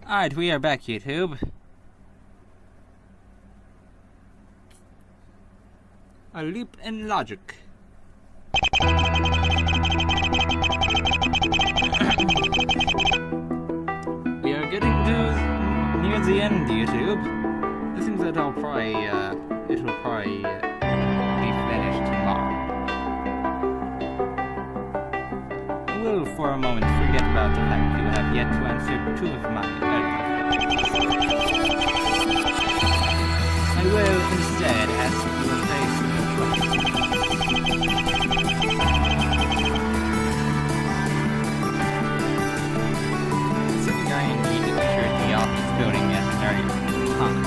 Alright, we are back, YouTube. A leap in logic. We are getting near the end, YouTube. I think that it'll probably be finished tomorrow. I will, for a moment, forget about the fact you have yet to answer two of my earlier questions. I will instead ask you a very simple question. Considering I indeed assured the office building at an earlier time.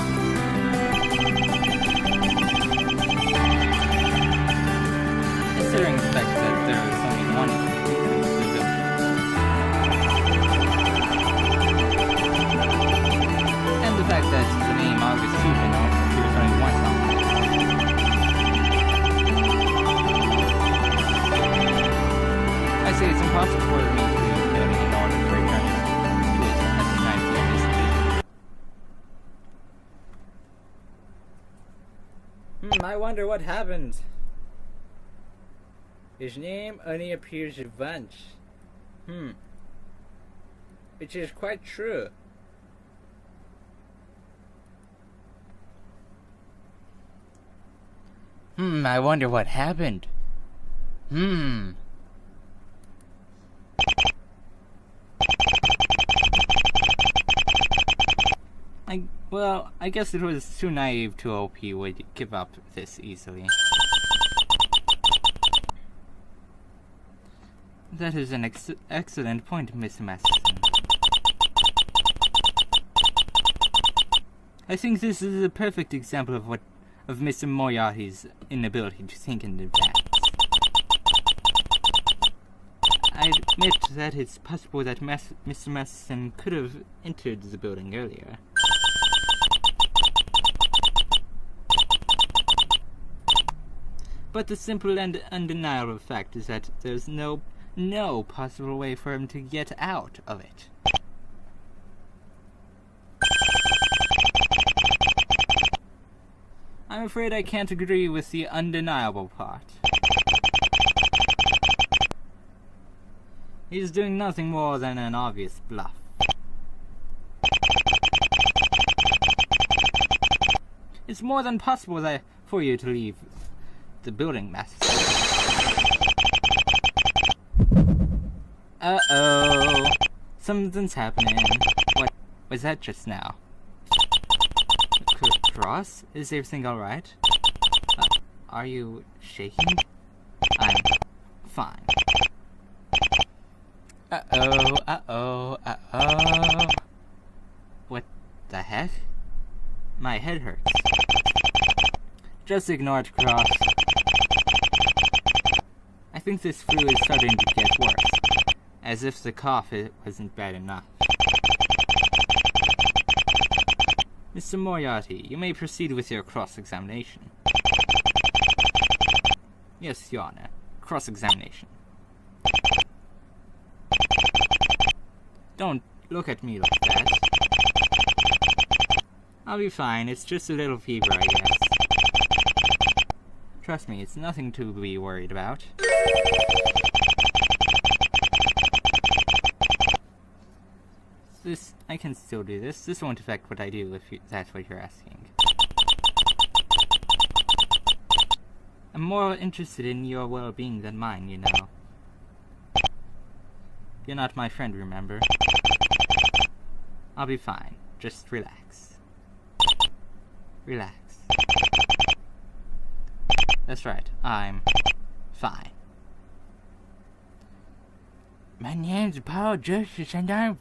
Considering the fact that there is only one the fact that the name August Human appears only one time. I say it's impossible for me to be building in order to return it to its present time for history. I wonder what happened. His name only appears once. Which is quite true. I wonder what happened. I guess it was too naive to hope he would give up this easily. That is an excellent point, Mr. Masterson. I think this is a perfect example of Mr. Moriarty's inability to think in advance. I admit that it's possible that Mr. Masterson could have entered the building earlier. But the simple and undeniable fact is that there's no possible way for him to get out of it. I'm afraid I can't agree with the undeniable part. He's doing nothing more than an obvious bluff. It's more than possible for you to leave the building, Master. Uh-oh. Something's happening. What was that just now? Cross? Is everything alright? Are you shaking? I'm fine. Uh-oh. What the heck? My head hurts. Just ignore it, Cross. I think this flu is starting to get worse. As if the cough wasn't bad enough. Mr. Moriarty, you may proceed with your cross-examination. Yes, Your Honor. Cross-examination. Don't look at me like that. I'll be fine. It's just a little fever, I guess. Trust me, it's nothing to be worried about. I can still do this. This won't affect what I do if that's what you're asking. I'm more interested in your well-being than mine, you know. You're not my friend, remember? I'll be fine. Just relax. Relax. That's right. I'm fine. My name's Paul Justice and I'm...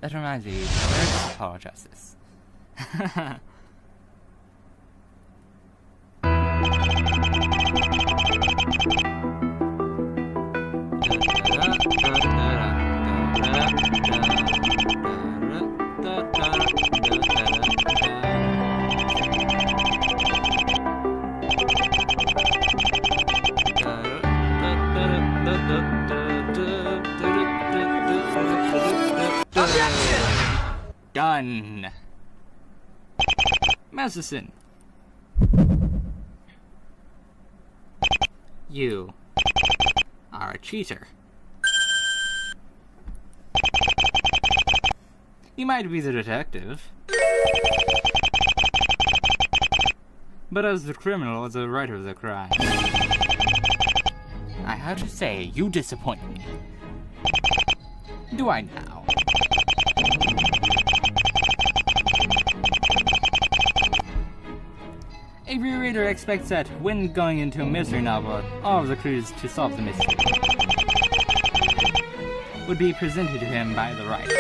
That reminds me, where's Paul Justice? Done. Masterson. You are a cheater. You might be the detective, but as the criminal, as the writer of the crime, I have to say, you disappoint me. Do I now? A reader expects that, when going into a mystery novel, all of the clues to solve the mystery would be presented to him by the writer.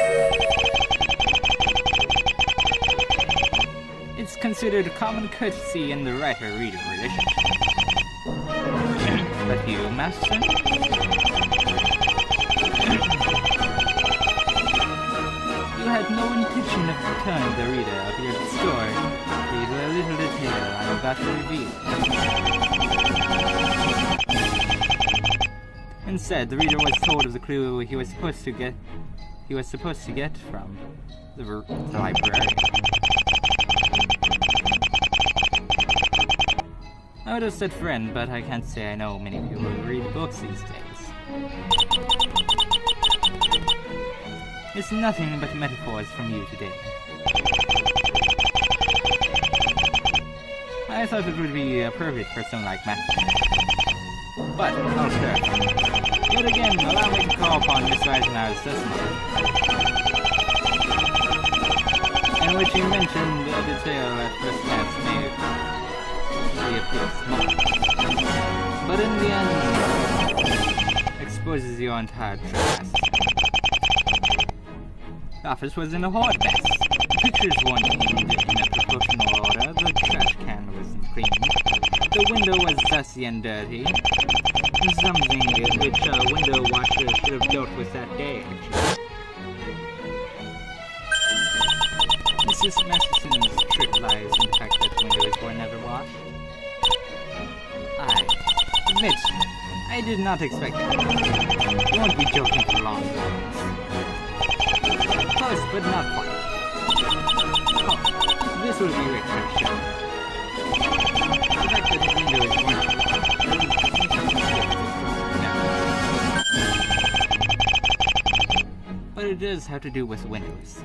It's considered common courtesy in the writer-reader relationship. But you, Masterson? You had no intention of telling the reader of your story the little detail I'm about to reveal. Instead, the reader was told of the clue he was supposed to get from the librarian. I would have said friend, but I can't say I know many people who read books these days. It's nothing but metaphors from you today. I thought it would be perfect for someone like Matthew. But, I'll clarify. Yet again, allow me to call upon Miss Eisenhower's testimony, in which you mentioned a detail at first glance may appear small, but in the end, exposes your entire past. The office was in a horrid mess. Pictures weren't hanged in a proportional order, the trash can wasn't cleaned, the window was dusty and dirty, something which a window washer should have dealt with that day, actually. Mrs. Masterson's trick lies in the fact that windows were never washed. I admit, I did not expect that. You won't be joking for long. Close, but not quite. Oh, this will be right for the show. The fact that the windows weren't washed. But it does have to do with windows.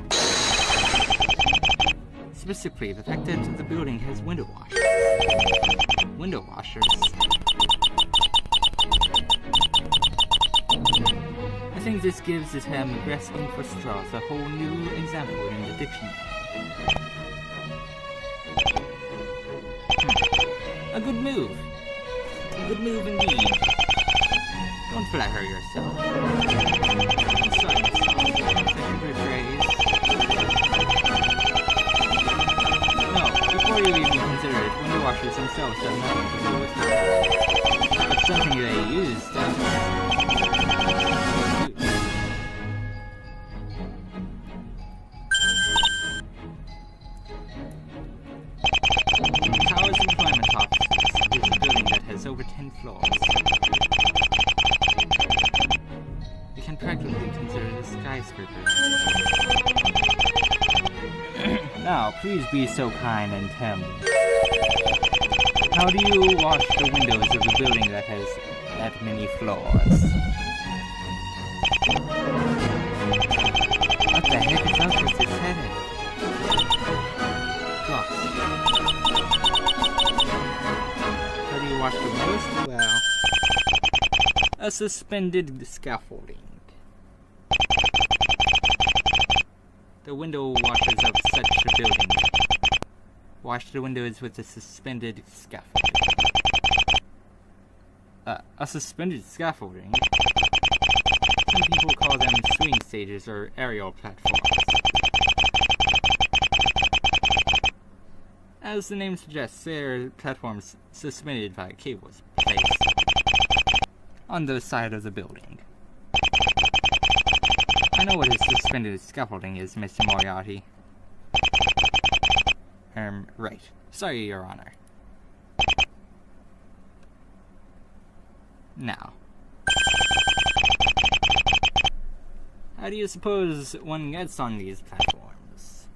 Specifically, the fact that the building has window washers. Window washers. I think this gives the term grasping for straws a whole new example in the dictionary. A good move. A good move indeed. Don't flatter yourself. I'm sorry, myself. Such a good phrase. No, before you even consider it, window washers themselves have nothing to do with it. But something they use does. Towers Employment Offices is a building that has over 10 floors. You can practically consider it a skyscraper. Now, please be so kind and tell me, how do you wash the windows of a building that has that many floors? What the heck is up with this headache? Gosh. How do you wash the windows? Well, a suspended scaffolding. The window washers of such a building wash the windows with a suspended scaffolding. A suspended scaffolding? Some people call them swing stages or aerial platforms. As the name suggests, they are platforms suspended by cables placed on the side of the building. I know what a suspended scaffolding is, Mr. Moriarty. Right. Sorry, Your Honor. Now, how do you suppose one gets on these platforms?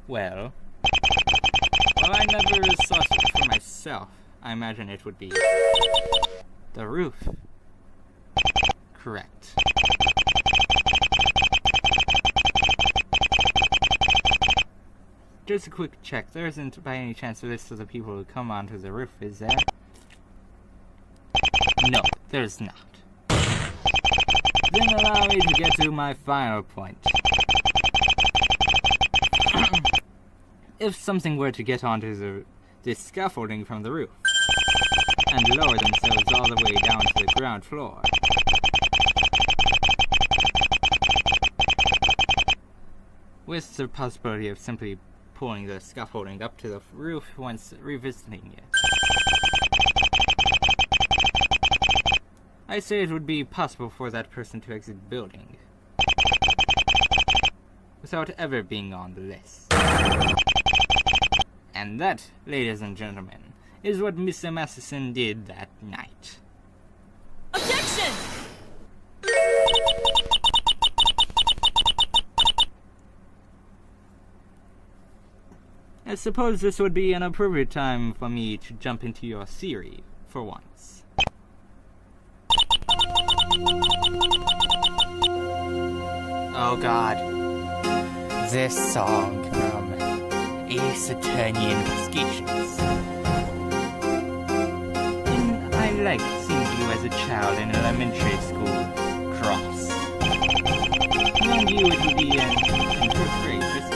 Well, I never saw it for myself. I imagine it would be the roof. Correct. Just a quick check. There isn't by any chance a list of the people who come onto the roof, is there? No, there's not. Then allow me to get to my final point. If something were to get onto this scaffolding from the roof, and lower themselves all the way down to the ground floor, with the possibility of simply pulling the scaffolding up to the roof once revisiting it, I say it would be possible for that person to exit the building without ever being on the list. And that, ladies and gentlemen, is what Mr. Masterson did that night. Objection! I suppose this would be an appropriate time for me to jump into your theory, for once. Oh god. This song from Ace Attorney Investigations. And I like seeing you as a child in elementary school, Cross. Knowing you it would be in first grade, just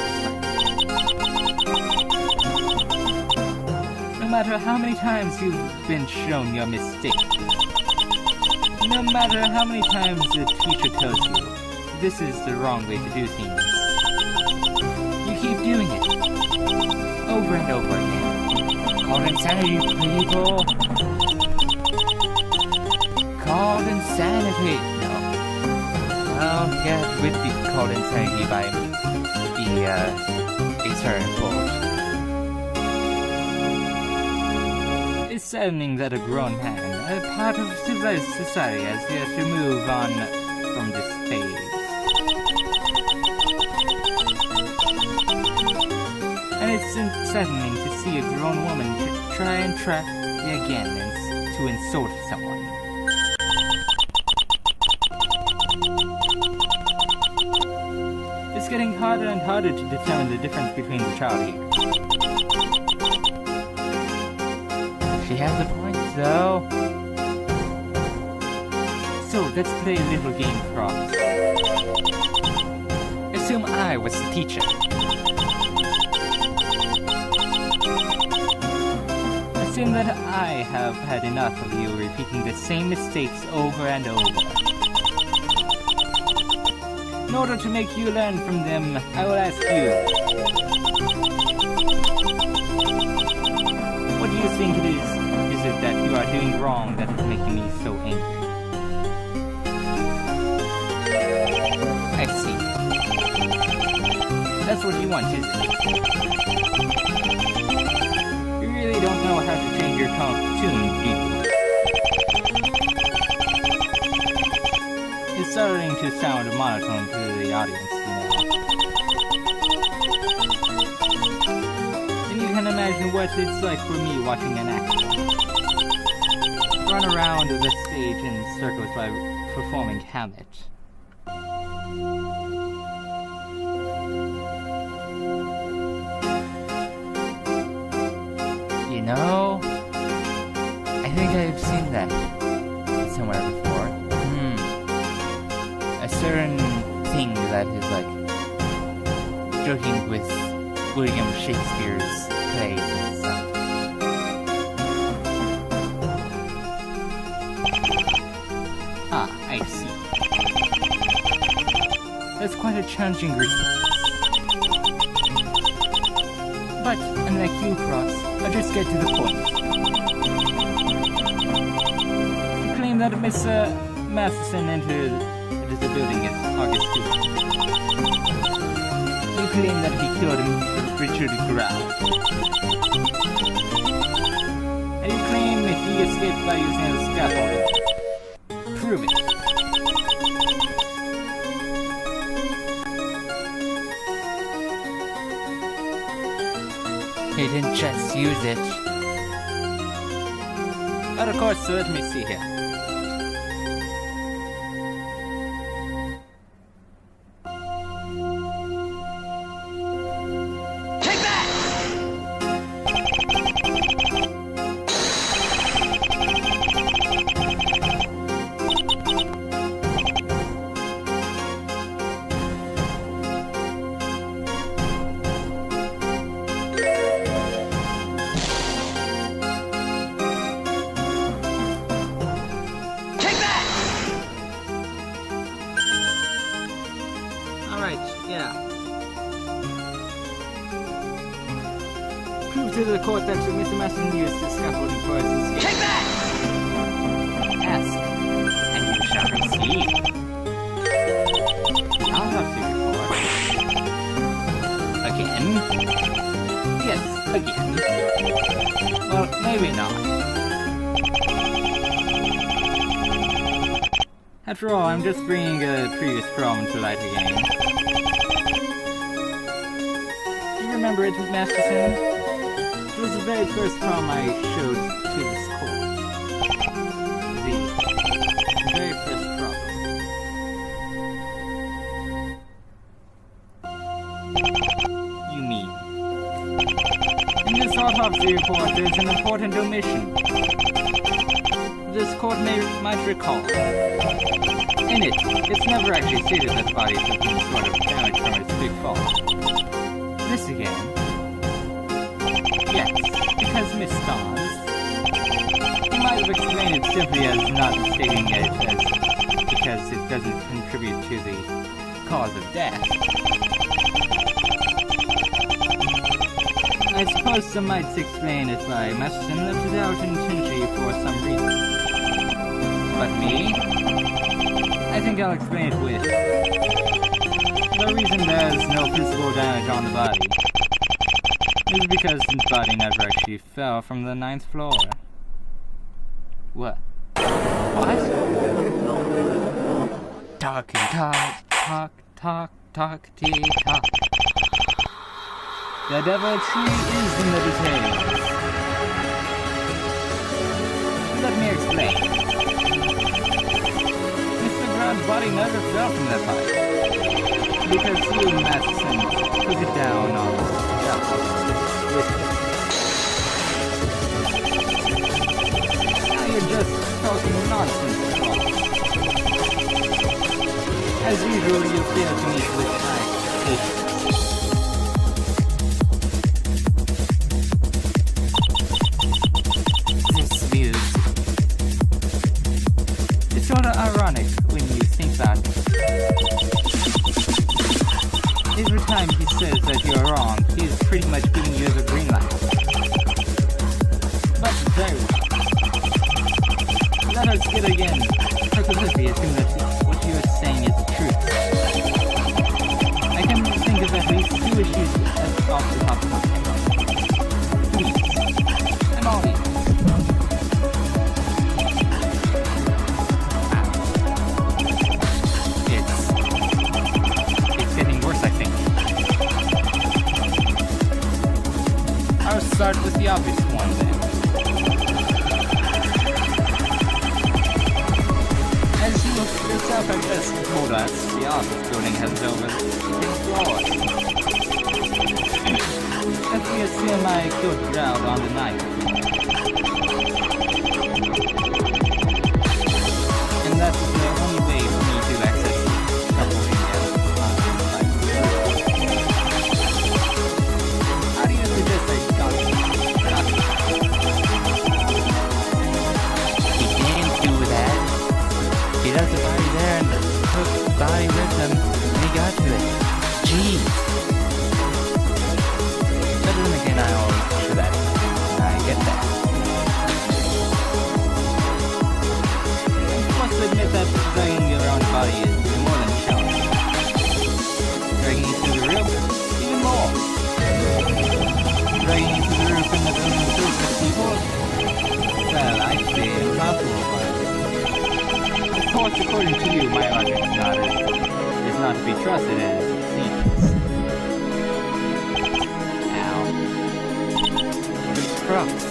no matter how many times you've been shown your mistake, no matter how many times the teacher tells you this is the wrong way to do things, you keep doing it over and over again. Called insanity, people. Called insanity. No. Well, yeah, it would be called insanity by the Eternal Court. It's saddening that a grown man, a part of civilized society, has yet to move on from this phase. And it's saddening to see a grown woman try again to insult someone. It's getting harder and harder to determine the difference between the child here. She has a point, though. So, let's play a little game, Cross. Assume I was the teacher. Assume that I have had enough of you repeating the same mistakes over and over. In order to make you learn from them, I will ask you, what do you think it is? Is it that you are doing wrong that is making me so angry? I see. That's what you want, isn't it? You really don't know how to change your tune, do you? It's starting to sound monotone to the audience, you know. And you can imagine what it's like for me watching an actor run around the stage in circles by performing Hamlet. You know, I think I've seen that somewhere before. A certain thing that is like joking with William Shakespeare's plays and stuff. Ah, I see. That's quite a challenging response. But, unlike you, Cross, I'll just get to the point. You claim that Mr. Masterson entered the building in August 2. You claim that he killed Richard Grau. And you claim that he escaped by using a scaffolding. Prove it. didn't just use it. But of course, so let me see here. Yeah. Prove to the court that Mr. Maston used the scaffolding for his escape. Take that! Ask, and you shall receive. I'll have to report. Again? Yes, again. Well, maybe not. After all, I'm just bringing a previous problem to light again. Remember it, Masterson? It was the very first problem I showed to this court. The very first problem. You mean? In this autopsy report, there's an important omission. This court might recall. In it, it's never actually stated that the body took any sort of damage from its big fall. This again? Yes, because Miss Stars. You might have explained it simply as not stating it as because it doesn't contribute to the cause of death. I suppose some might explain it by Masterson left it out intentionally for some reason. But me? I think I'll explain it with the reason there's no physical damage on the body is because the body never actually fell from the 9th floor. What? What? Talk and talk, tea talk. The devil tree is in the details. Let me explain. Mr. Grant's body never fell from that height. Because you, Masterson, took it down on the shelf with it. Now you're just talking nonsense, Paul. As usual, you fail to meet with my expectations. This views. It's sort of ironic when you think about it. Every time he says that you're wrong, he's pretty much giving you the green light. But very well. Let us get again. Hypothetically assume that what you are saying is the truth. I can think of at least 2 issues off the top of my head. Please. I'm all ears. I'll start with the obvious one then. As you yourself have just told us, the office building has over 6 floors. If we assume I killed Grout on the night. And that's the only way for me to access scaffolding area. How do you suggest I got it? He didn't do that. He left the body there and took the body with him when he got to it. Jeez. But then again, I always do that. I get that. You must admit that dragging your own body is more than challenging. Dragging it to the roof, even more. Dragging it to the roof in the building filled with people? Well, I'd say impossible, but of course, according to you, my logic is not to be trusted as it seems. Ow. trucks.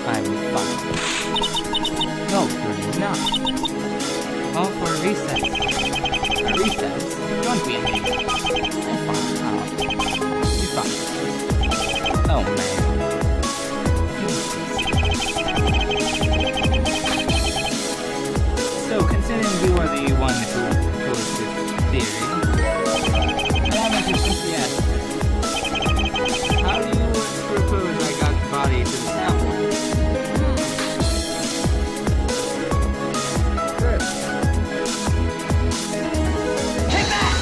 I'm fine. No, you're not. Call for a recess. A recess? Don't be an idiot. I'm fine. You're fine. Oh, man. So, considering you are the one who proposed this theory, I haven't just simply asked, how do you propose I got the body to the scaffold? Take that!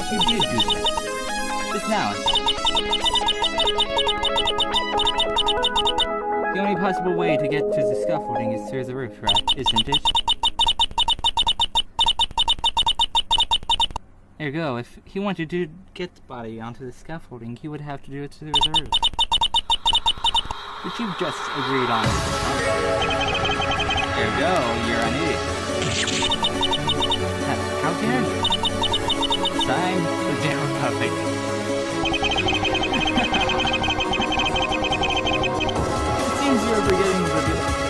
You did do that. Just now. The only possible way to get to the scaffolding is through the roof, right? Isn't it? There you go. If he wanted to get the body onto the scaffolding, he would have to do it through the roof. Which you've just agreed on. There you go. You're an idiot. How dare you? Sign the general public. It seems you're forgetting the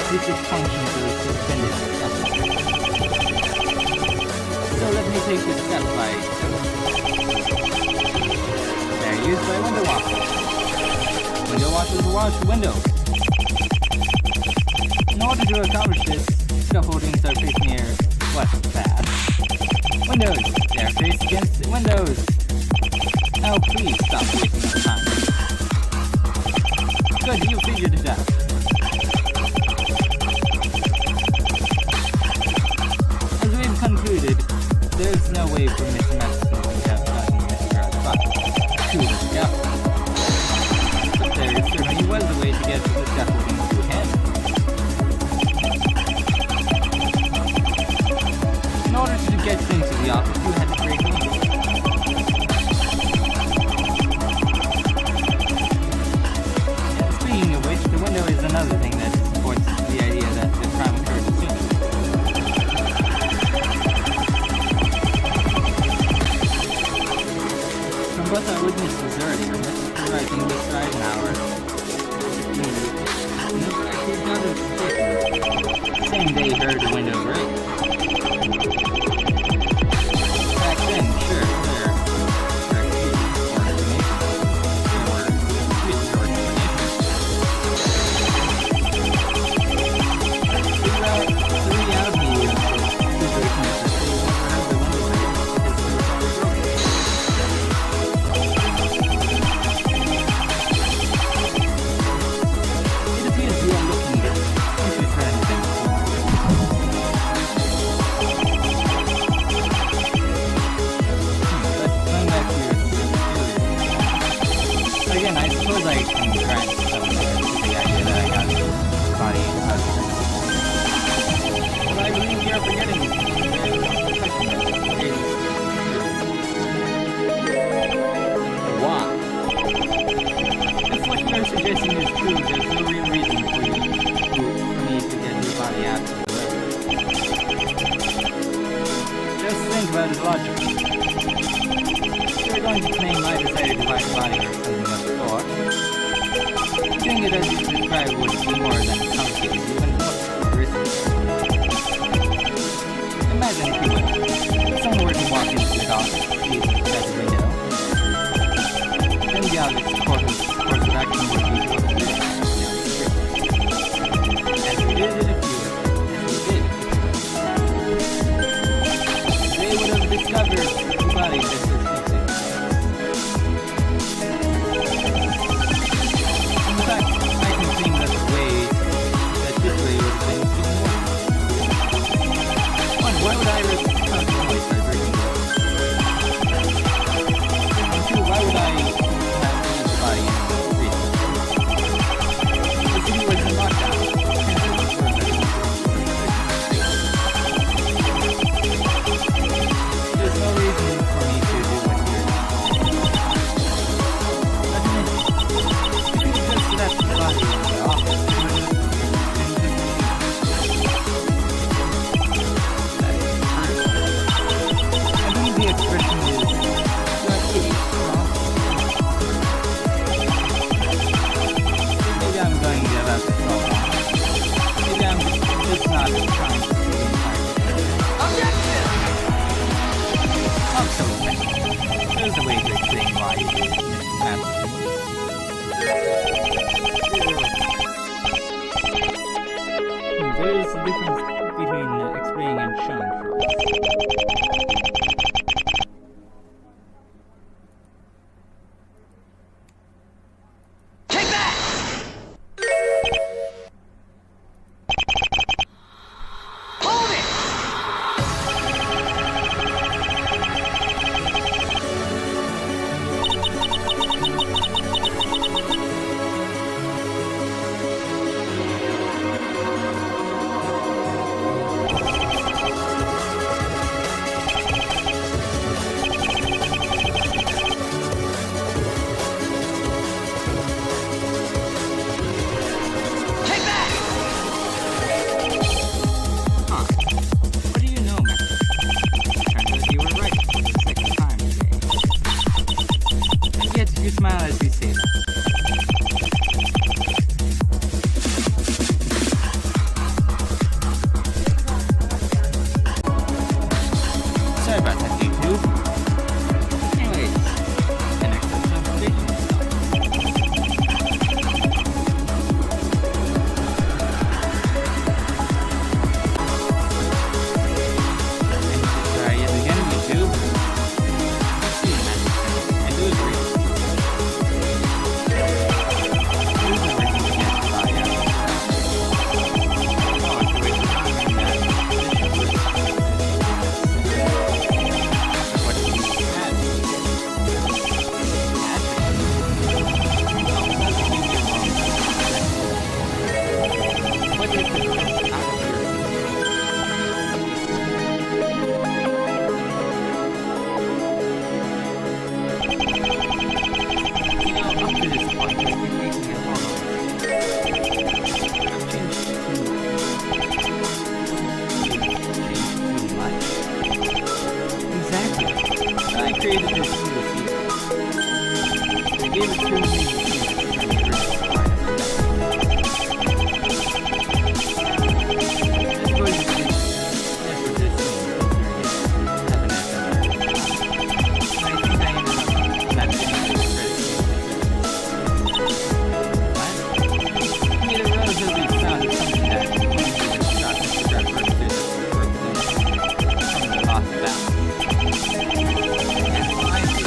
basic functions of the suspended scaffold. So let me take this step by they're used by window washers. Window washers will wash windows. In order to accomplish this, scaffoldings are placed near what? Fast. Windows! They are faced against the windows! Now please stop wasting your time. Good, you figured it out. As we've concluded, there's no way for Mr. Madison to have gotten Mr. Body to the scaffold. But there certainly was a way to get the scaffolding to him. In order to get into the office, you had to break in. And speaking of which, the window is another thing that supports the idea that the crime occurred soon. From both our witnesses earlier, Mr. Writing Mr. Eisenhower, he's not a statement. Same day he heard the window break. About his logic. You're going to claim I decided to find a body or something of the sort. Doing it as you described would be more than complicated, even risky. Imagine if you would. If someone were to walk into the office, you at the window. Then the obvious course of action would be to upstairs. As we did in a few they would have discovered the body just as missing. In fact, I can think that this way would have been even worse. One, why would I risk constantly start breaking the rules? And two, why would I have used the body in the reason? The city was in lockdown. There's no reason for me to do what you're doing. Not to mention, if you just left the body in the office, it would have I believe the expression is "you're a kitty." Maybe I'm going to give up this all wrong. Maybe I'm just not trying to see the entire picture. Objection! Absolutely. There's a way to explain why you did it, Mr. There's a difference between explaining and showing truth. Take that! Hold it! Take that! Huh. What do you know, Master? Turns out you were right for the second time today. And yet you smile as you say that. Sorry about that, YouTube. Anyways, the next confrontation is done. Try it again, YouTube. Let's see, Master. I do agree. Here's a reason to get the body out of the crowd. Oh, it's a waste of time and that what you had. What is it that's out of your up to this point, I've been making it all over. I've changed too much. Exactly. I created this suit here. I gave it to me from the original part of it. This was the nepotism have an SMR. I think I ended up not getting the credit. What? He made a relatively sound assumption that he shot Mr. Redford to from the lost balance. And I did,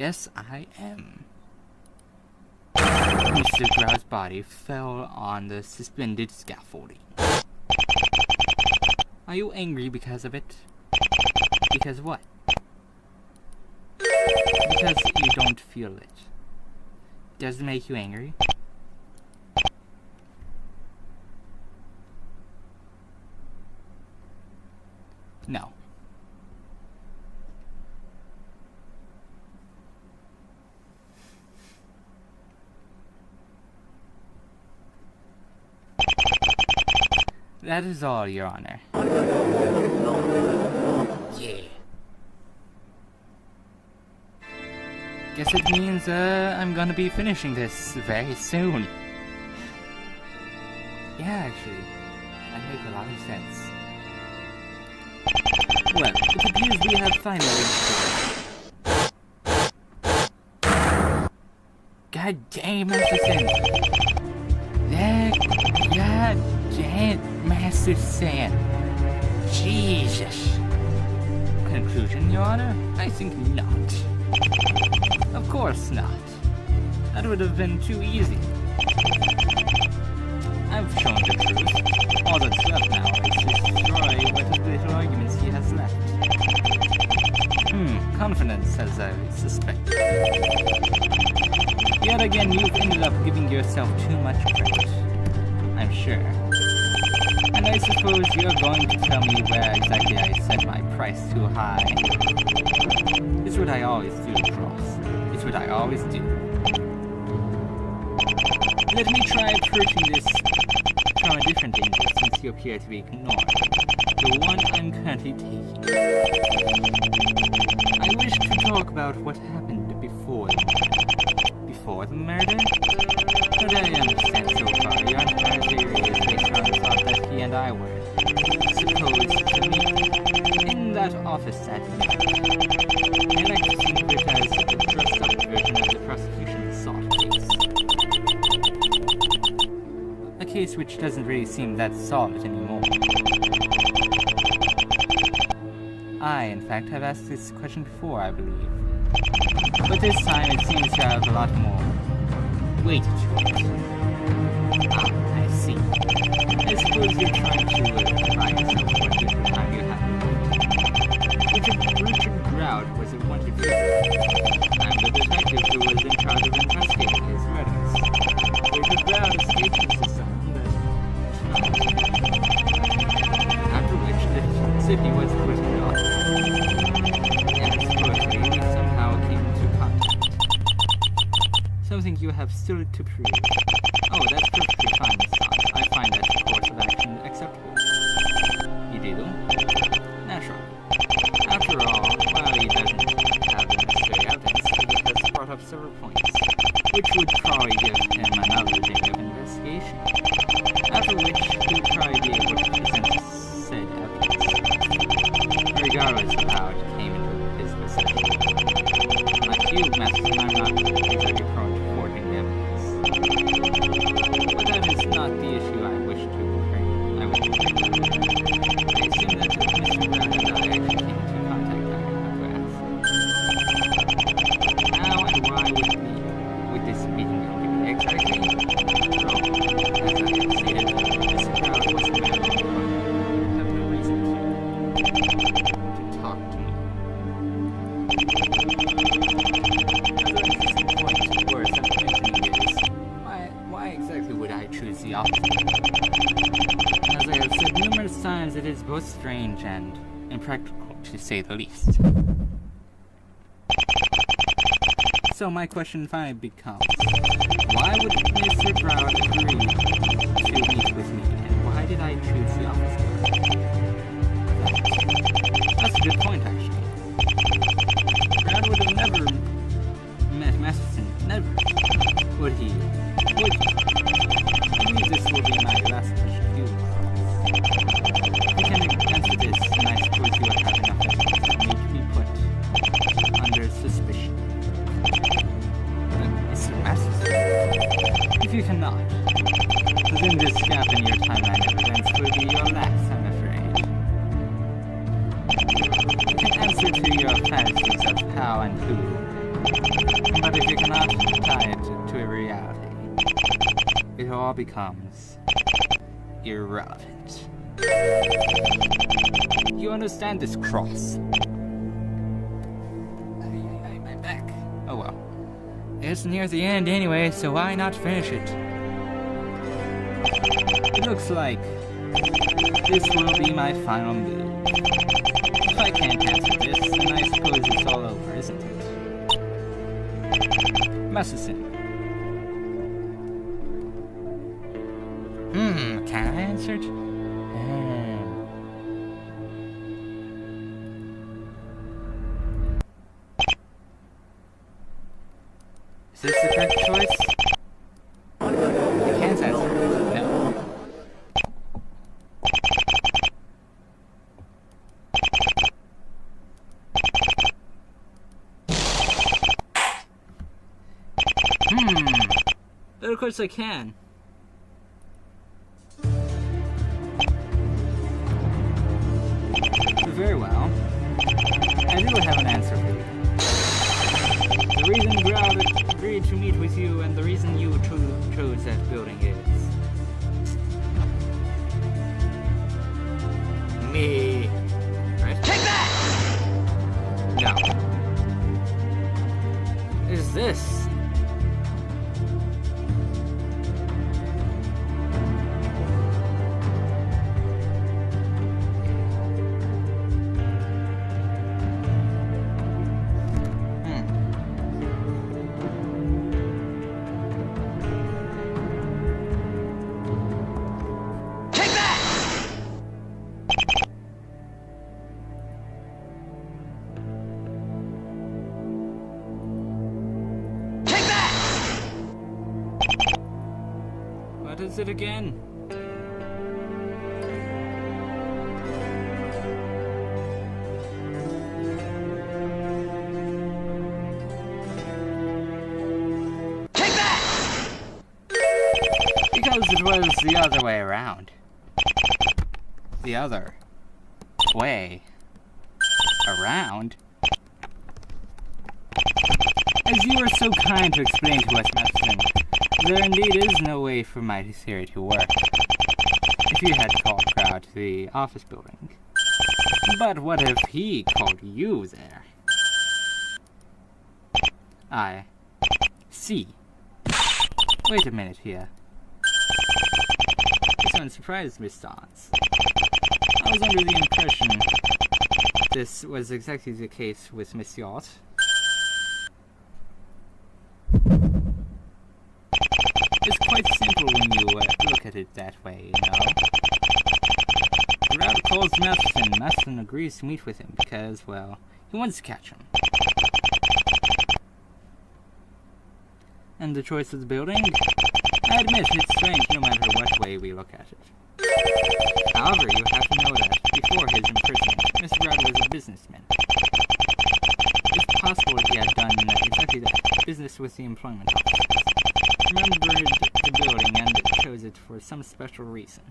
Yes, I am. Mr. Grau's body fell on the suspended scaffolding. Are you angry because of it? Because what? Because you don't feel it. Does it make you angry? No. That is all, Your Honor. Yeah. Guess it means, I'm gonna be finishing this very soon. Yeah, actually. That makes a lot of sense. Well, it appears we have finally reached. God dang, Master-san. God damn, Master-san. Jesus. Conclusion, Your Honor? I think not. Of course not. That would have been too easy. I've shown the truth. All that's left now is to destroy what little arguments he has left. Confidence, as I suspect. Yet again, you've ended up giving yourself too much credit. I'm sure. And I suppose you're going to tell me where exactly I set my price too high. It's what I always do, Cross. It's what I always do. Let me try approaching this from a different angle, since you appear to be ignored. The one I'm currently taking. I wish to talk about what happened before the murder. Before the murder? But I understand so far. Your entire theory is based on the thought that he and I were supposed to meet in that office that night. I like to think of it as a dressed-up version of the prosecution's solved case. A case which doesn't really seem that solid anymore. I, in fact, have asked this question before, I believe. But this time it seems to have a lot more weight to it. Ah, I see. I suppose you're trying to buy yourself for the time you have. Richard Grout was a wanted figure. I'm the detective who was in charge of investigating his murders. Richard Grout escaped his asylum that night. After which the city was put in off. And supposedly we somehow came into contact. Something you have still to prove. Oh, that's perfectly fine, Miss Todd. I find that course of action acceptable. You do? Naturally. After all, while he doesn't have the necessary evidence, he has brought up several points, which would probably give him another day of investigation. After which, he'll probably be able to present said evidence, regardless of how it came into his possession. Like you, Master, I'm not exactly prone to forging evidence. But that is not the issue I wish to frame. I assume that Mr. Brown and I actually came into contact back in the past. How and why would this meeting come exactly? Well, as I have stated, Mr. Brown was a man who have no reason to talk to me. Another interesting point worth mentioning is, why exactly would I choose the opposite? As I have said numerous times, it is both strange and impractical, to say the least. So my question finally becomes, why would Mr. Brown agree to meet with me, and why did I choose the office? That's a good point, actually. Brown would have never met Masterson, never. Would he? Would he? I believe this will be my last question to you, Cross. You can answer this, and I suppose you would have enough evidence for me to be put under suspicion. Mr. Masterson? If you cannot, then this gap in your timeline of events will be your last, I'm afraid. You can answer to your fantasies of how and who But if you cannot tie it to a reality, it all becomes irrelevant. You understand this, Cross? My back. Oh well. It's near the end anyway, so why not finish it? It looks like this will be my final move. If I can't answer this, then I suppose it's all over, isn't it? Masterson. Can I answer it? Is this the correct choice? You can't answer it. No. But of course I can. Very well. I do have an answer for you. The reason Grout agreed to meet with you and the reason you chose that building is... me. Right? Take that! No. Is this? What is it again? Take that! Because it was the other way around. The other way around? As you were so kind to explain to us, Masterson, there indeed is no way for my theory to work. If you had called Crowd to the office building. But what if he called you there? I see. Wait a minute here. This one surprised Miss Dawes. I was under the impression this was exactly the case with Miss Yacht. It's quite simple when you look at it that way, you know. Crowd calls Masterson. Masterson agrees to meet with him because, well, he wants to catch him. And the choice of the building? I admit it's strange no matter what way we look at it. However, you have to know that before his imprisonment, Mr. Brad was a businessman. It's possible he had done exactly that, business with the employment office. Remembered the building and chose it for some special reason.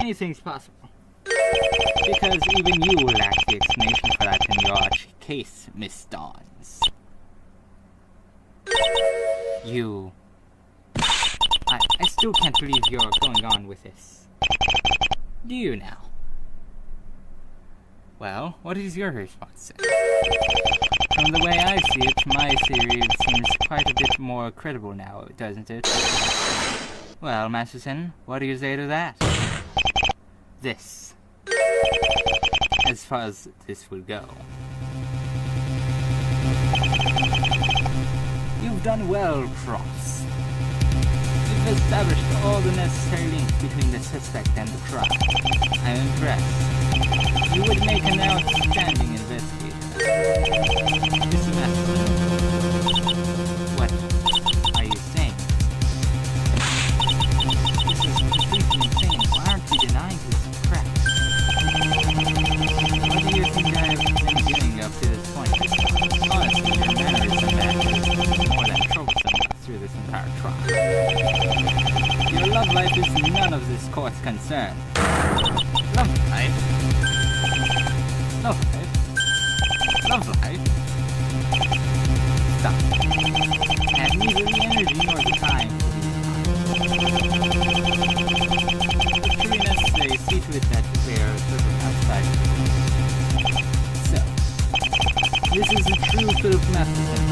Anything's possible. Because even you lack the explanation for that in your case, Miss Dawes. You... I still can't believe you're going on with this. Do you now? Well, what is your response? From the way I see it, my theory seems quite a bit more credible now, doesn't it? Well, Masterson, what do you say to that? This. As far as this will go. You've done well, Cross. You've established all the necessary links between the suspect and the crime. I'm impressed. You would make an outstanding investigator. Mr. Masterson, what are you saying? This is completely insane. Why aren't you denying his cracks? What do you think I've been doing up to this point? Honestly, your mannerism has been more than troublesome through this entire trial. Your love life is none of this court's concern. Love life? Love life? Love life? Stop. I have neither the energy nor the time for these. If truly necessary, see to it that they are served outside. So, this is a true Philip Matheson.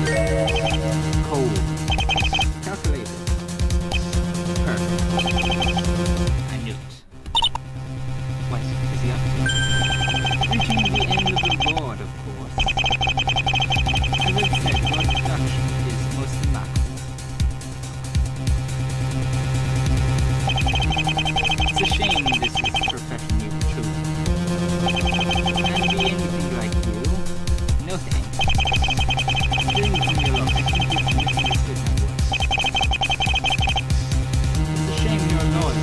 Cold. Calculated. Perfect. I knew it. What is he up to? Reaching the end of the board, of course. As I've said, your deduction is mostly marked. It's a shame this is profession you choose. And be anything like you? No thanks. Steering from your love, I think you've misunderstood my words. It's a shame you're loyal.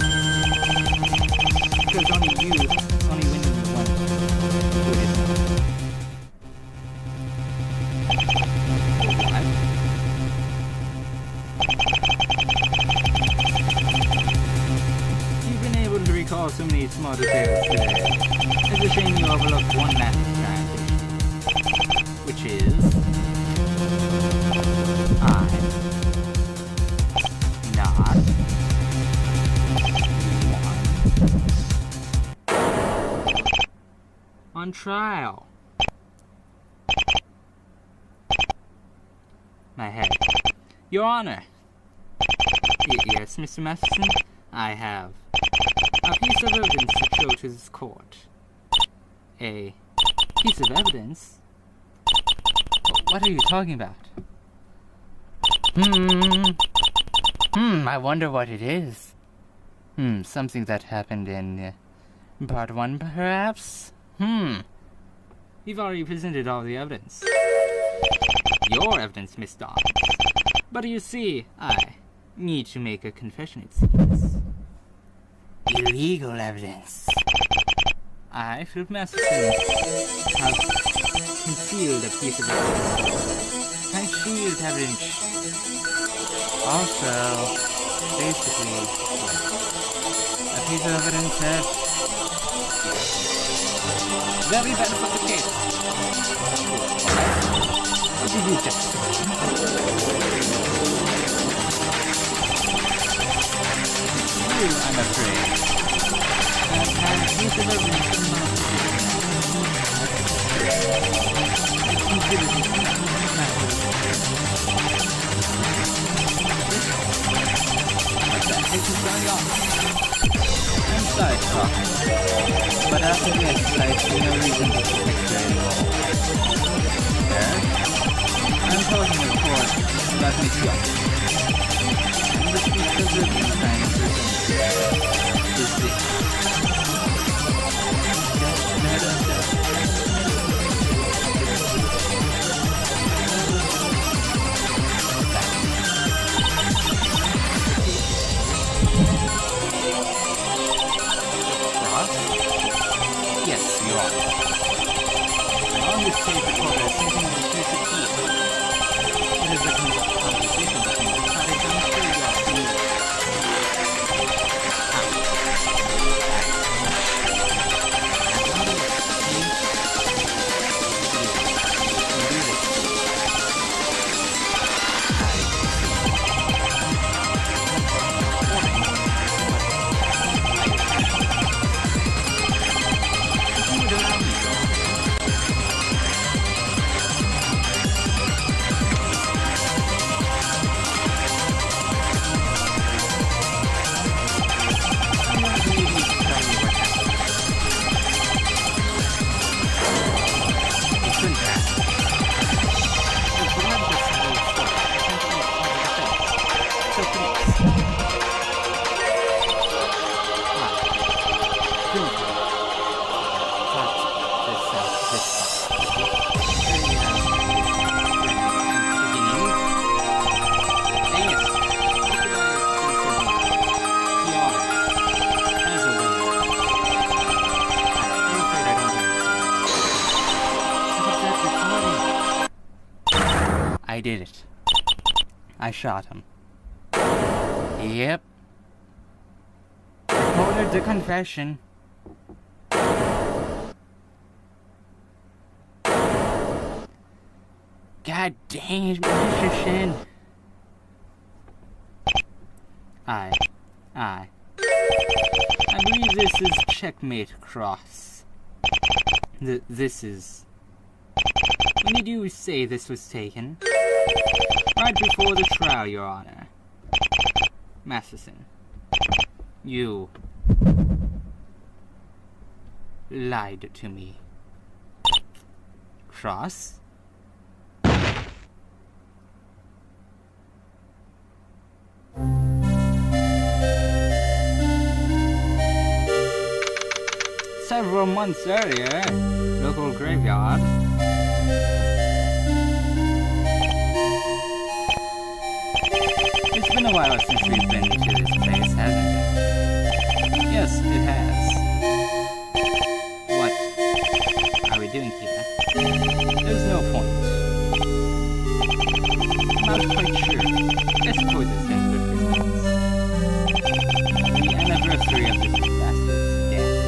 Because only when you want to do it. What? You've been able to recall so many small details today. It's a shame you overlooked one last transition, which is I'm not on trial. My head. Your Honor. Yes, Mr. Matheson, I have a piece of evidence to show to this court. A piece of evidence? What are you talking about? I wonder what it is. Something that happened in part 1, perhaps? You've already presented all the evidence. Your evidence, Miss Dawes. But you see, I need to make a confession, it seems. Illegal evidence. I, Philip Matheson, have concealed a piece of evidence. Concealed evidence. Also, basically, a piece of evidence that very bad for the case. What did you just say? I'm afraid. And a piece of evidence in my I'm sorry, Croc. But after this, I see no reason to protect you anymore. There? I'm talking, of course, about Miss Young. And the piece of evidence I'm presenting is this. Just let us go. Yes, you are. On this tape recorder, something that you should keep. It is a conversation between the parties. I'm sure you are familiar. I did it. I shot him. Yep. Recorded the confession. God dang it, Mr. Shin. I believe this is checkmate cross. This is... When did you say this was taken? Right before the trial, Your Honor. Masterson, you lied to me. Cross? Several months earlier, local graveyard. It's been a while since we've been to this place, hasn't it? Yes, it has. What are we doing here? There's no point. I'm not quite sure. I suppose it's been 50 months. The anniversary of this bastard's death.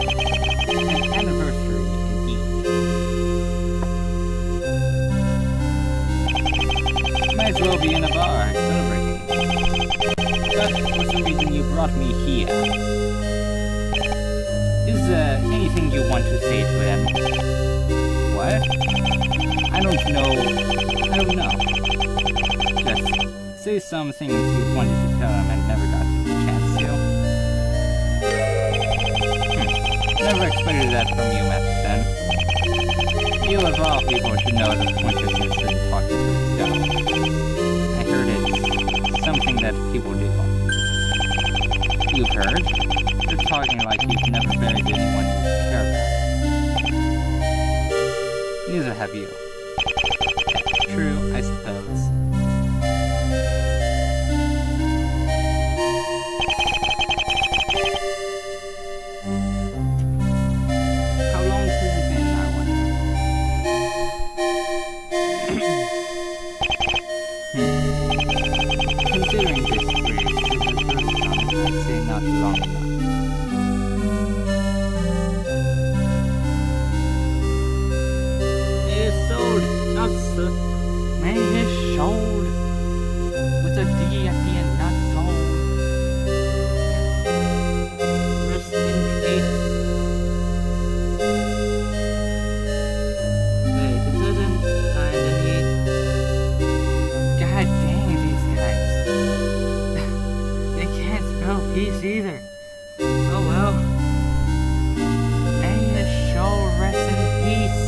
An anniversary indeed. Might as well be in a bar celebrating. But for some reason you brought me here. Is there anything you want to say to him? What? I don't know. Just say some things you wanted to tell him and never got the chance to. Never expected that from you, Matheson. You of all people should know the pointlessness in talking to yourself. I heard it's something that people do. You've heard? You're talking like you've never buried anyone you care about. Neither have you. True, I suppose. How long has it been, I wonder? Considering this phrase is the first time, I'd say not long enough. It's sold, not so. Man, it's sold. With a D at the end, not sold. Rest in peace. Wait, it doesn't find any. God dang these guys. They can't spell peace either. Oh well. May his soul rest in peace.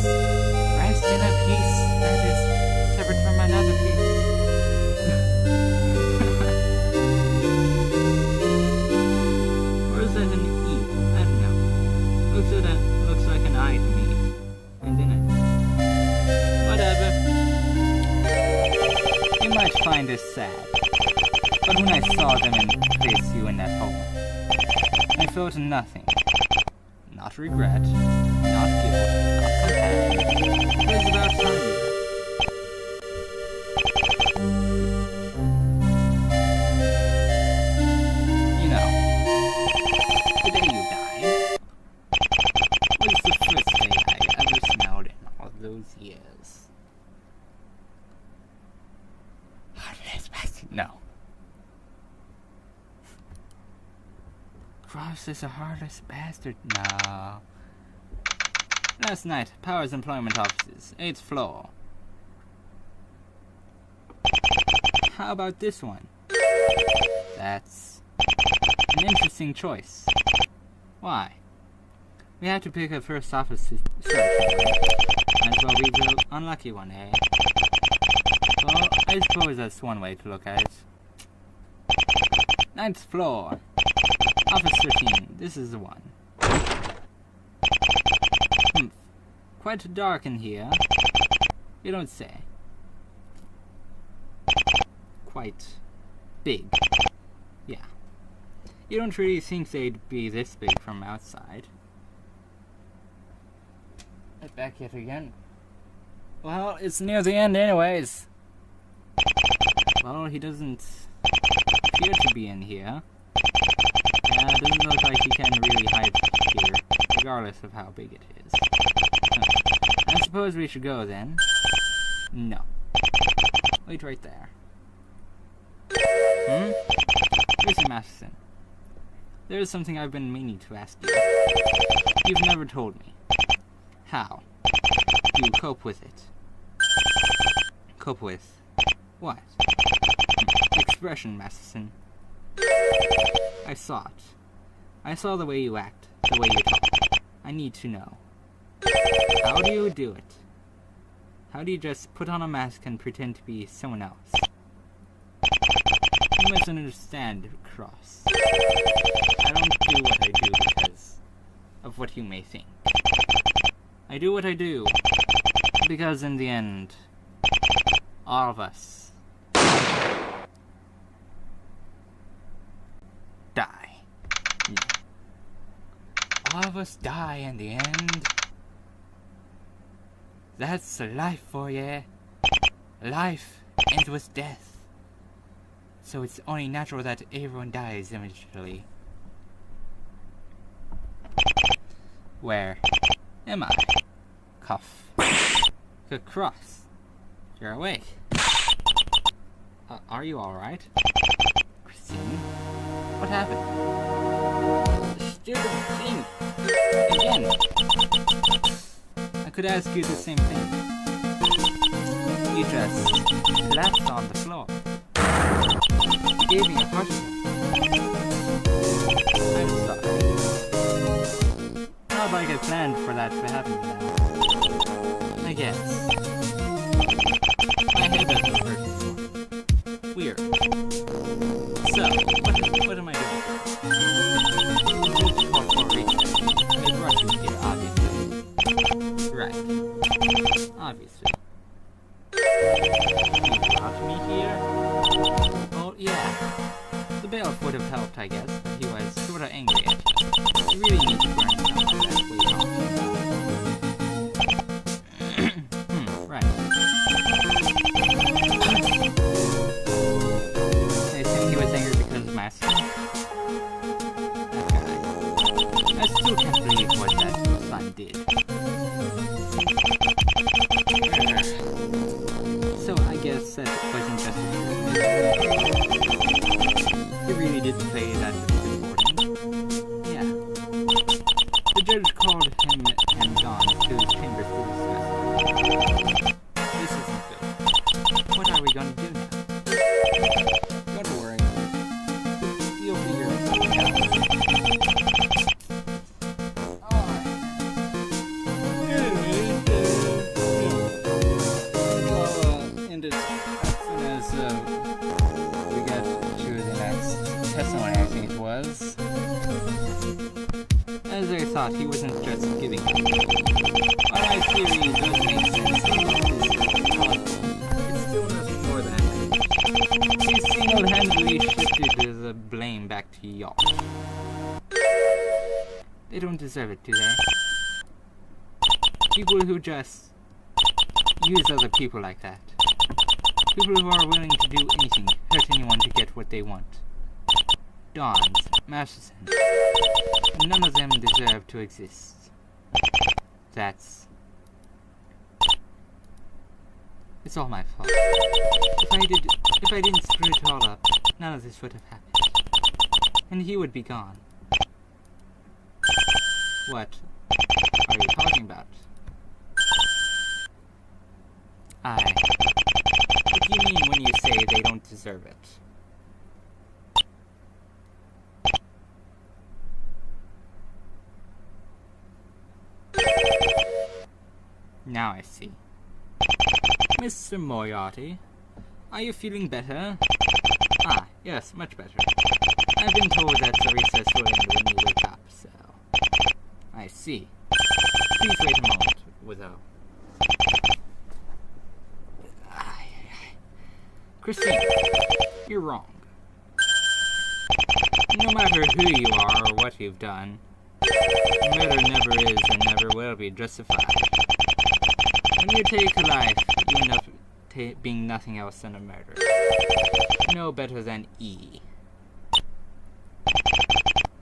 Rest in a peace that is separate from another peace. Or is that an E? I don't know. Looks like an I to me. Isn't it? Whatever. You might find this sad. But when I saw them and placed you in that hole, I felt nothing. Not regret, not guilt, not compassion. It was about time you left. You know, the day you died was the first day I ever smelled in all those years. No. Cross is a heartless bastard. No. Last night, Powers Employment Offices, 8th floor. How about this one? That's an interesting choice. Why? We have to pick a first office search. Might as well be the unlucky one, eh? Well, I suppose that's one way to look at it. 9th floor. Office 13. This is the one. Quite dark in here. You don't say. Quite big. Yeah. You don't really think they'd be this big from outside. Right back yet again. Well, it's near the end anyways. Well, he doesn't appear to be in here. Yeah, it doesn't look like he can really hide here, regardless of how big it is. I suppose we should go then. No. Wait right there. Listen, Masterson. There is something I've been meaning to ask you. You've never told me. How do you cope with it? Cope with what? Expression, Masterson. I saw it. I saw the way you act, the way you talk. I need to know. How do you do it? How do you just put on a mask and pretend to be someone else? You must understand, Cross. I don't do what I do because of what you may think. I do what I do because in the end, all of us die. Yeah. All of us die in the end. That's life for ya. Life ends with death. So it's only natural that everyone dies eventually. Where am I? Cough. Good Cross. You're awake. Are you alright? Christine? What happened? The stupid thing! Again! I could ask you the same thing. You just collapsed on the floor. You gave me a heart attack. I'm sorry. Not like I planned for that to happen now. I guess. My head doesn't hurt anymore. Weird. So, what am I doing? For research. They brought you here, obviously. Right. Obviously. You brought me here? Oh, yeah. The bailiff would have helped, I guess, but he was sort of angry at you. You really need to burn some of that way off. Right. I assume he was angry because of my son. That guy. I still can't believe what that son did. So I guess that wasn't just he really did play that important. Yeah. The judge called him and John to his chamber to discuss it. This isn't good. What are we going to do now? Don't worry. You'll figure something out. Alright. End it as soon as we get to the next testimony, I think it was. As I thought, he wasn't just giving up. While my theory does make sense, it's still nothing more than he single-handedly shifted the blame back to y'all. They don't deserve it, do they? People who just use other people like that. People who are willing to do anything, hurt anyone to get what they want. Dons, Masterson. None of them deserve to exist. It's all my fault. If I didn't screw it all up, none of this would have happened. And he would be gone. What are you talking about? What do you mean when you say they don't deserve it? Now I see. Mr. Moriarty, are you feeling better? Ah, yes, much better. I've been told that the recess will end when you wake up, so... I see. Please wait a moment, Wizzo. Christine, you're wrong. No matter who you are or what you've done, murder never is and never will be justified. When you take a life, you end up being nothing else than a murderer. No better than E.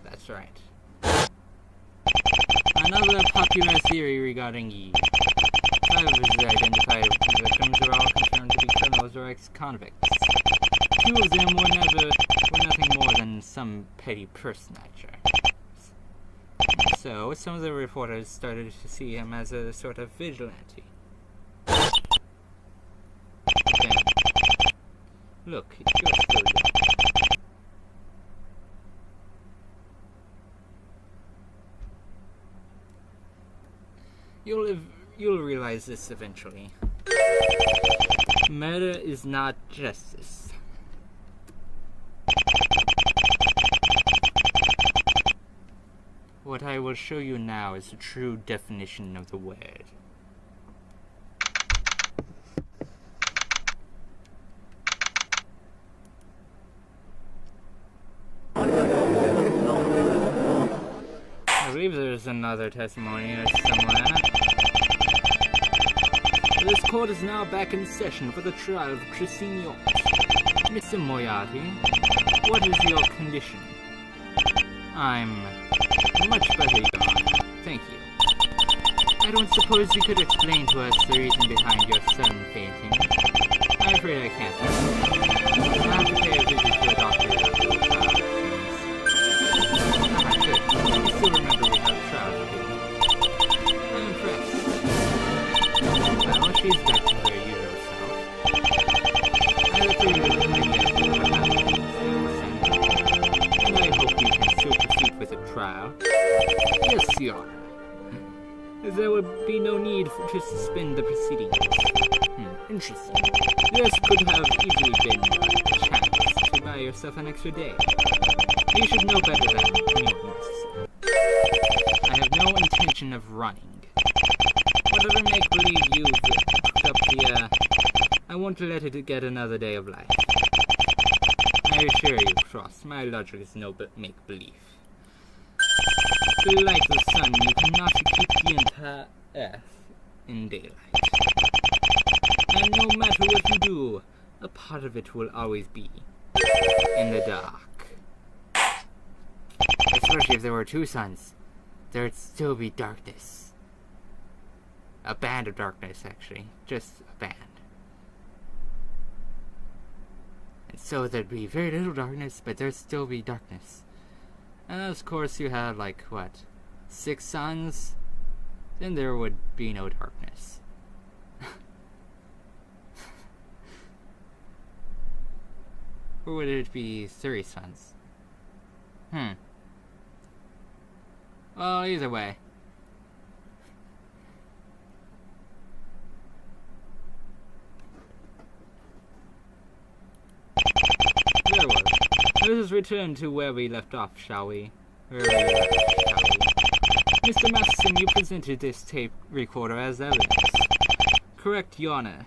That's right. Another popular theory regarding E. 5 of his identified victims are all confirmed to be criminals are ex-convicts. Two of them were nothing more than some petty purse snatcher. So, some of the reporters started to see him as a sort of vigilante. Then, look, you're still young. You'll realize this eventually. Murder is not justice. What I will show you now is the true definition of the word. I believe there's another testimony somewhere. This court is now back in session for the trial of Christine York. Mr. Moriarty, what is your condition? I'm much better, Your Honor. Thank you. I don't suppose you could explain to us the reason behind your sudden fainting. I'm afraid I can't. I'll have to pay a visit to a doctor after the trial, it seems. Good. You still remember we had a trial today. I'm impressed. Well, she's back to her usual self. I look forward to finding out what happened, and I hope we can still proceed with the trial. Yes, Your Honor. There would be no need to suspend the proceedings. Interesting. This could have easily been a chance to buy yourself an extra day. You should know better than anyone else. I have no intention of running. Whatever make-believe you've cooked up here, I won't let it get another day of life. I assure you, Cross, my logic is no make-believe. Like the sun, you cannot keep the entire Earth in daylight. And no matter what you do, a part of it will always be in the dark. Especially if there were two suns, there'd still be darkness. A band of darkness, actually. Just a band. And so there'd be very little darkness, but there'd still be darkness. And of course you have, like, what, 6 suns? Then there would be no darkness. Or would it be 3 suns? Well, either way. Very well. Let us return to where we left off, shall we? Mr. Matheson, you presented this tape recorder as evidence. Correct, Your Honor.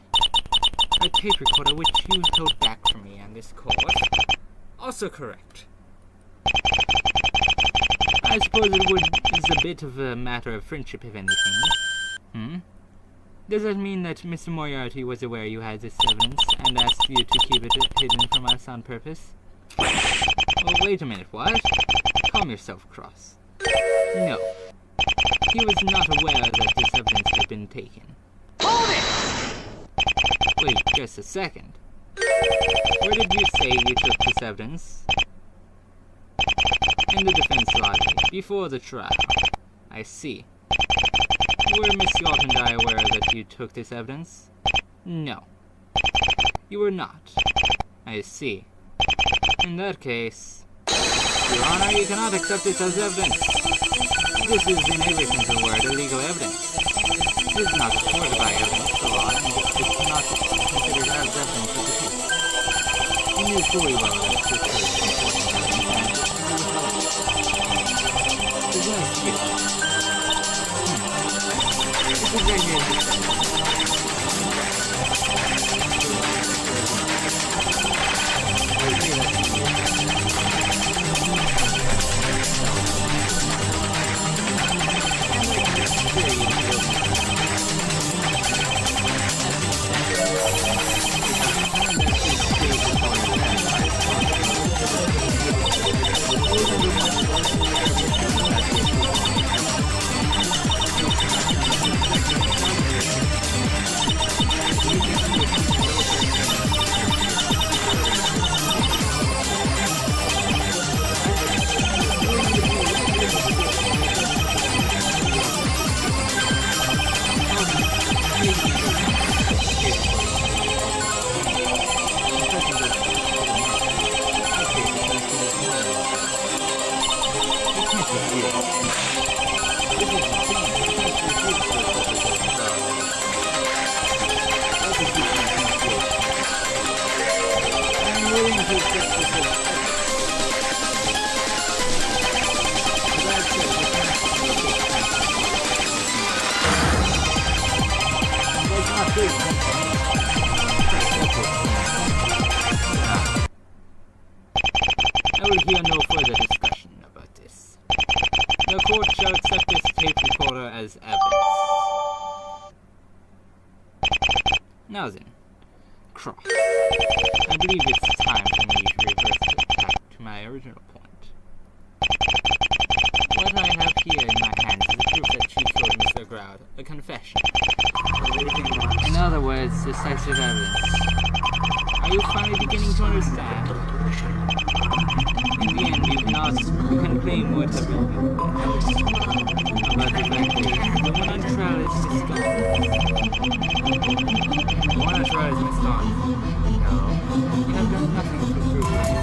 A tape recorder which you held back from me on this court. Also correct. I suppose it is a bit of a matter of friendship, if anything. Does that mean that Mr. Moriarty was aware you had this evidence and asked you to keep it hidden from us on purpose? Oh, wait a minute, what? Calm yourself, Cross. No. He was not aware that this evidence had been taken. Hold it! Wait, just a second. Where did you say you took this evidence? In the defense lobby, before the trial. I see. Were Miss York and I aware that you took this evidence? No. You were not. I see. In that case, Your Honor, you cannot accept this as evidence. This is, in every sense of the word, illegal evidence. It is not supported by evidence, the law, and it cannot be considered as evidence of the case. You knew fully well that this was important evidence, and you withheld it. There's no excuse. This is right here. This is insane. I can't refuse to look at this already. I'll just do some confrontation. I'm willing to accept this as I will hear no further discussion about this. The court shall accept this tape recorder as evidence. Now then, Cross. I believe it's time for me to reverse back to my original point. What I have here in my hands is the proof that she killed Mr. Groud, a confession. In other words, decisive evidence. Are you finally beginning to understand? In the end, you can claim whatever you want. About the fact is, the one on trial is Miss Dawn. The one on trial is Miss Dawn. No, you have done nothing to prove that.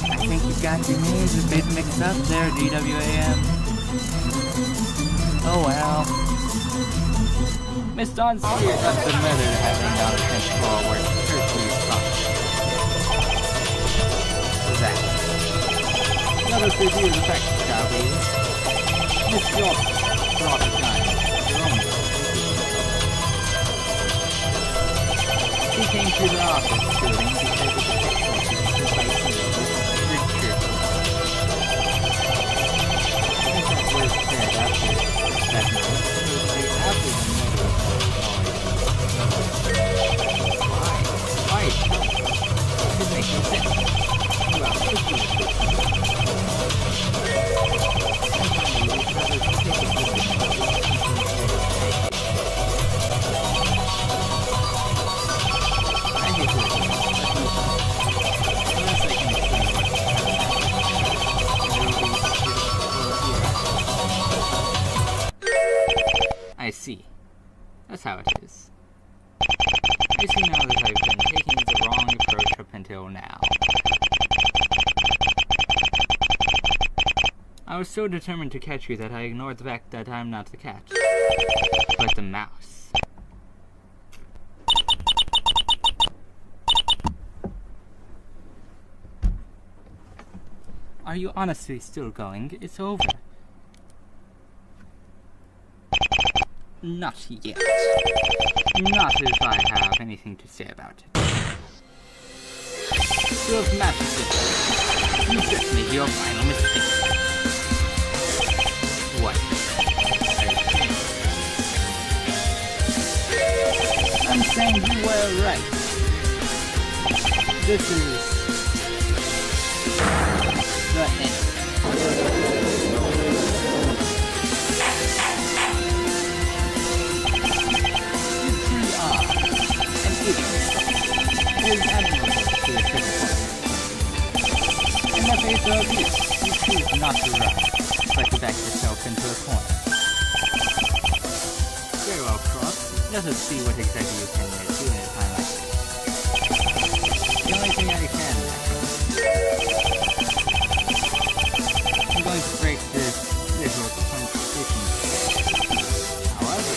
I think you got your names a bit mixed up there, DWAM. Oh well. Miss Dawn's fears of the murder happening on the French floor were carefully stopped. That. Let us review the facts, shall we? Miss York brought a gun, her own gun. She came to the office building to take a picture of the Richard. As that was said after that note, after the murder. Why? It makes no sense. Well, this is I see. That's how it is. I see now that I've been taking the wrong approach up until now. I was so determined to catch you that I ignored the fact that I'm not the cat, but the mouse. Are you honestly still going? It's over. Not yet. Not if I have anything to say about it. You have mastered it. You just made your final mistake. What? I'm saying you were right. This is the end. It is admirable to a civil party. In the face of abuse, you choose not to run, but to back yourself into a corner. Very well, Cross. Let us see what exactly you can do in a time like this. The only thing I can, I'm going to break this little confrontation. However,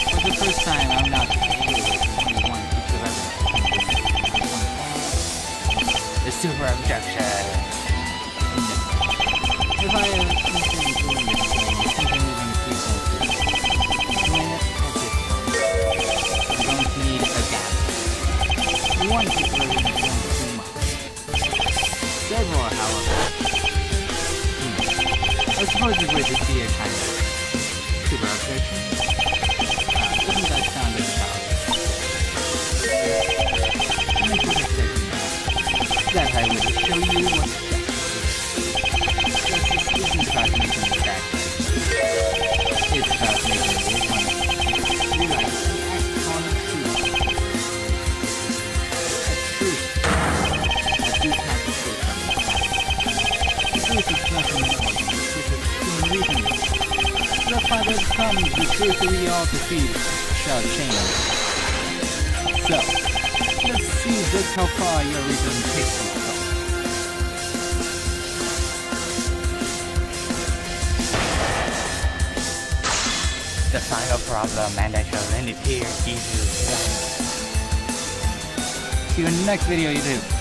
for the first time, I'm not the super abduction. No. If I have anything doing this way, simply moving people doing it at this point, I'm going to need a gap. One people is too much. Several, however. I suppose it would just be a kind of super abduction. Doesn't that sound that I will show you what justice isn't about making a bad choice. It's about making a one realize and act on truth. A truth that you have to say from the past. The truth is nothing more than the truth of human reasoning. The Father comes, the truth we all perceive shall change. So, let's see just how far your reason takes you. the final problem, and I shall end it here. See you in the next video, YouTube.